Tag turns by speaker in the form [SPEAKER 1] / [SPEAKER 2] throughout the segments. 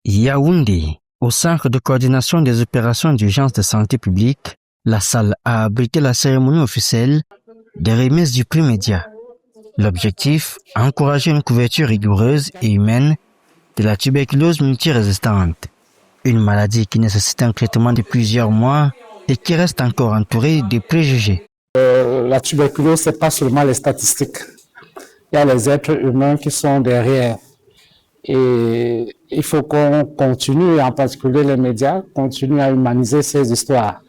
[SPEAKER 1] Yaoundé, au Centre de coordination des opérations d'urgence de santé publique, la salle a abrité la cérémonie officielle des remises du prix Média. L'objectif, encourager une couverture rigoureuse et humaine de la tuberculose multirésistante, une maladie qui nécessite un traitement de plusieurs mois et qui reste encore entourée de préjugés.
[SPEAKER 2] La tuberculose, ce n'est pas seulement les statistiques. Il y a les êtres humains qui sont derrière. Et il faut qu'on continue, en particulier les médias, continuent à humaniser ces histoires.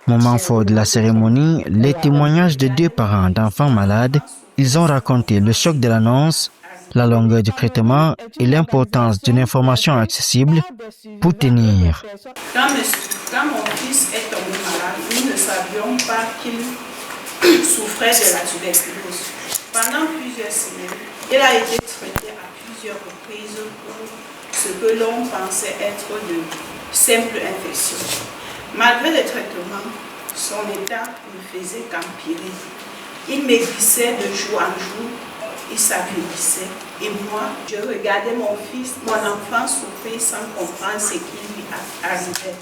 [SPEAKER 1] Moment fort de la cérémonie, les témoignages de 2 parents d'enfants malades. Ils ont raconté le choc de l'annonce, la longueur du traitement et l'importance d'une information accessible pour tenir.
[SPEAKER 3] Quand mon fils est tombé malade, nous ne savions pas qu'il souffrait de la tuberculose. Pendant plusieurs semaines, il a été traité à plusieurs reprises pour ce que l'on pensait être de simples infections. Malgré les traitements, son état ne faisait qu'empirer. Il maigrissait de jour en jour, il s'affaiblissait. Et moi, je regardais mon fils, mon enfant souffrir sans comprendre ce qui lui arrivait.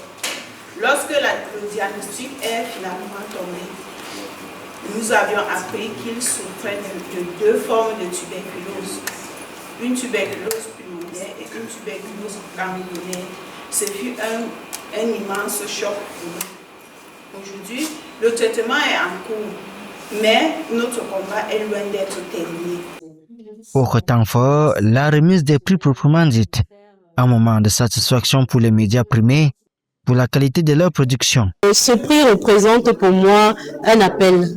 [SPEAKER 3] Lorsque le diagnostic est finalement tombé, nous avions appris qu'il souffrait de 2 formes de tuberculose. Une tuberculose pulmonaire et une tuberculose ganglionnaire. Ce fut un immense choc pour nous. Aujourd'hui, le traitement est en cours, mais notre combat est loin d'être terminé.
[SPEAKER 1] Autre temps fort, la remise des prix proprement dite. Un moment de satisfaction pour les médias primés, pour la qualité de leur production.
[SPEAKER 4] Ce prix représente pour moi un appel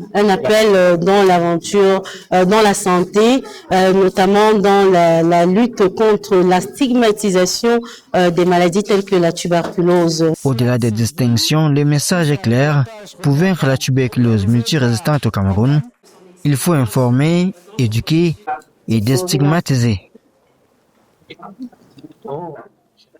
[SPEAKER 4] dans l'aventure, dans la santé, notamment dans la lutte contre la stigmatisation des maladies telles que la tuberculose.
[SPEAKER 1] Au-delà des distinctions, le message est clair. Pour vaincre la tuberculose multirésistante au Cameroun, il faut informer, éduquer et déstigmatiser.